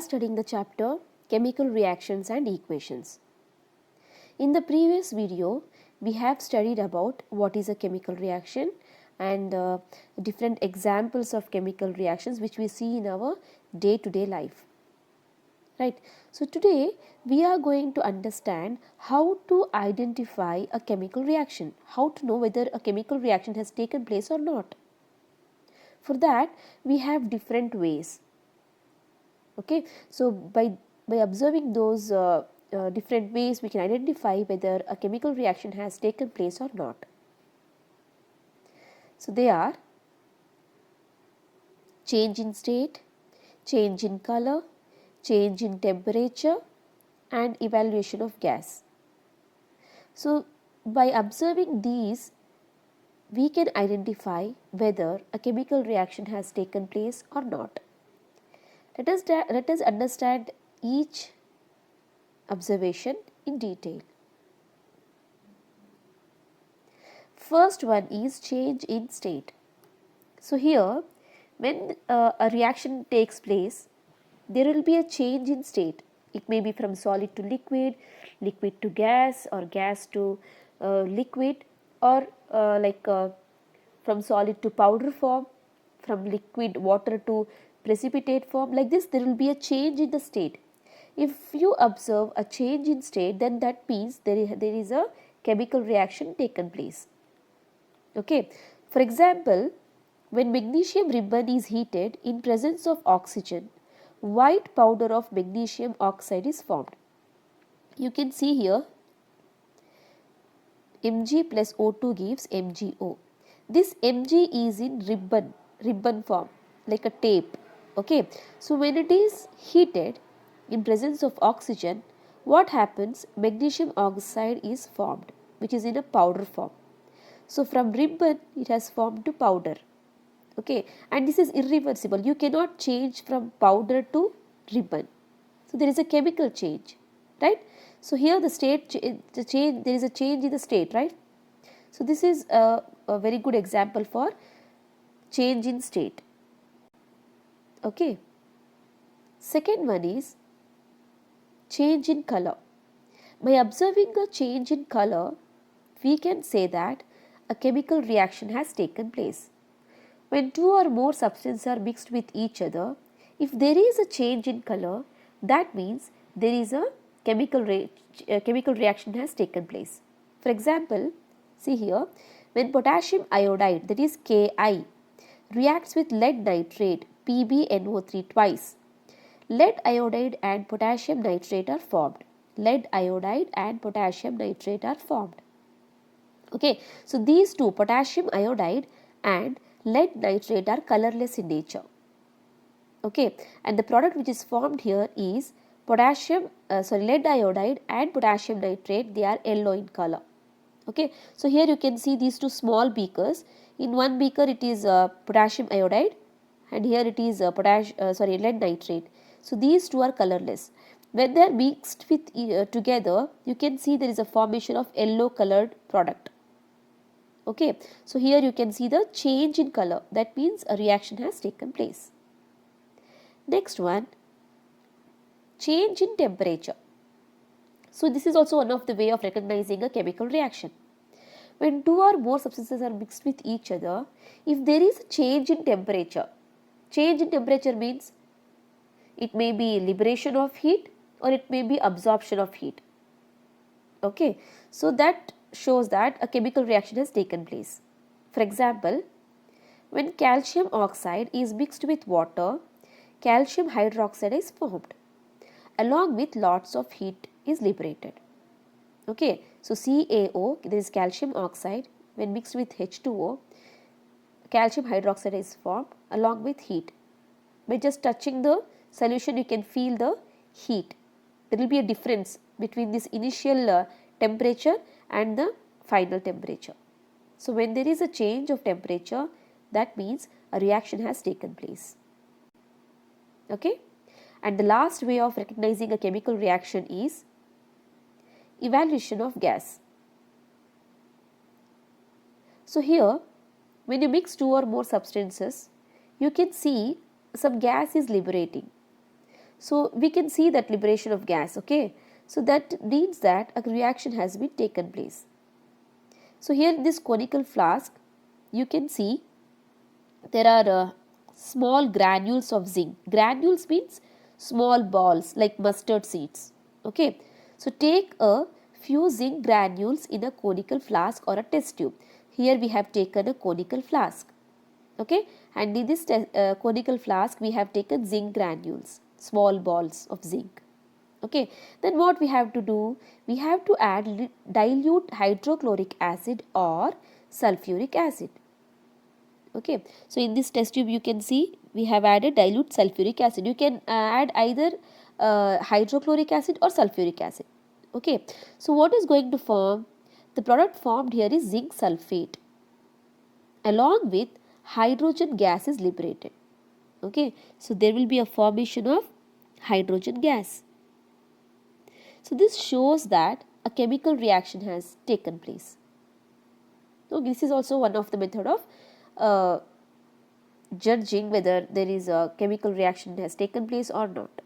studying the chapter Chemical Reactions and Equations. In the previous video, we have studied about what is a chemical reaction and different examples of chemical reactions which we see in our day-to-day life. Right. So today we are going to understand how to identify a chemical reaction, how to know whether a chemical reaction has taken place or not. For that, we have different ways. Okay, so by observing those different ways, we can identify whether a chemical reaction has taken place or not. So they are change in state, change in color, change in temperature, and evaluation of gas. So by observing these, we can identify whether a chemical reaction has taken place or not. Let us understand each observation in detail. First one is change in state. So here, when a reaction takes place, there will be a change in state. It may be from solid to liquid, liquid to gas, or gas to liquid, or from solid to powder form, from liquid water to precipitate form. Like this, there will be a change in the state. If you observe a change in state, then that means there is a chemical reaction taken place. Okay. For example, when magnesium ribbon is heated in presence of oxygen, white powder of magnesium oxide is formed. You can see here Mg plus O2 gives MgO. This Mg is in ribbon form, like a tape. Okay. So when it is heated in presence of oxygen, what happens? Magnesium oxide is formed, which is in a powder form. So from ribbon it has formed to powder. Okay, and this is irreversible. You cannot change from powder to ribbon. So there is a chemical change, right? So here there is a change in the state, right? So this is a very good example for change in state. Okay. Second one is change in color. By observing a change in color, we can say that a chemical reaction has taken place. When two or more substances are mixed with each other, if there is a change in color, that means there is a chemical reaction has taken place. For example, see here, when potassium iodide, that is Ki, reacts with lead nitrate PbNO3 twice, lead iodide and potassium nitrate are formed. Lead iodide and potassium nitrate are formed. Okay, so these two, potassium iodide and lead nitrate, are colorless in nature. Okay, and the product which is formed here is lead iodide and potassium nitrate. They are yellow in color. Okay, so here you can see these two small beakers. In one beaker it is potassium iodide, and here it is lead nitrate. So these two are colorless. When they are mixed with together, you can see there is a formation of yellow colored product. Okay, so here you can see the change in color. That means a reaction has taken place. Next one, change in temperature. So this is also one of the way of recognizing a chemical reaction. When two or more substances are mixed with each other, if there is a change in temperature means it may be liberation of heat or it may be absorption of heat. Okay, so that shows that a chemical reaction has taken place. For example, when calcium oxide is mixed with water, calcium hydroxide is formed. Along with lots of heat is liberated. Okay, so CaO, there is calcium oxide, when mixed with H2O, calcium hydroxide is formed along with heat. By just touching the solution, you can feel the heat. There will be a difference between this initial temperature and the final temperature. So when there is a change of temperature, that means a reaction has taken place. Okay, and the last way of recognizing a chemical reaction is evaluation of gas. So here, when you mix two or more substances, you can see some gas is liberating. So we can see that liberation of gas, okay. So that means that a reaction has been taken place. So here in this conical flask, you can see there are small granules of zinc. Granules means small balls like mustard seeds, okay. So take a few zinc granules in a conical flask or a test tube. Here we have taken a conical flask, okay, and in this conical flask we have taken zinc granules, small balls of zinc, okay. Then what we have to do, we have to add dilute hydrochloric acid or sulfuric acid, okay. So in this test tube you can see we have added dilute sulfuric acid. You can add either hydrochloric acid or sulfuric acid, okay. So what is going to form, the product formed here is zinc sulfate, along with hydrogen gas is liberated, okay. So there will be a formation of hydrogen gas. So this shows that a chemical reaction has taken place. So this is also one of the method of judging whether there is a chemical reaction has taken place or not.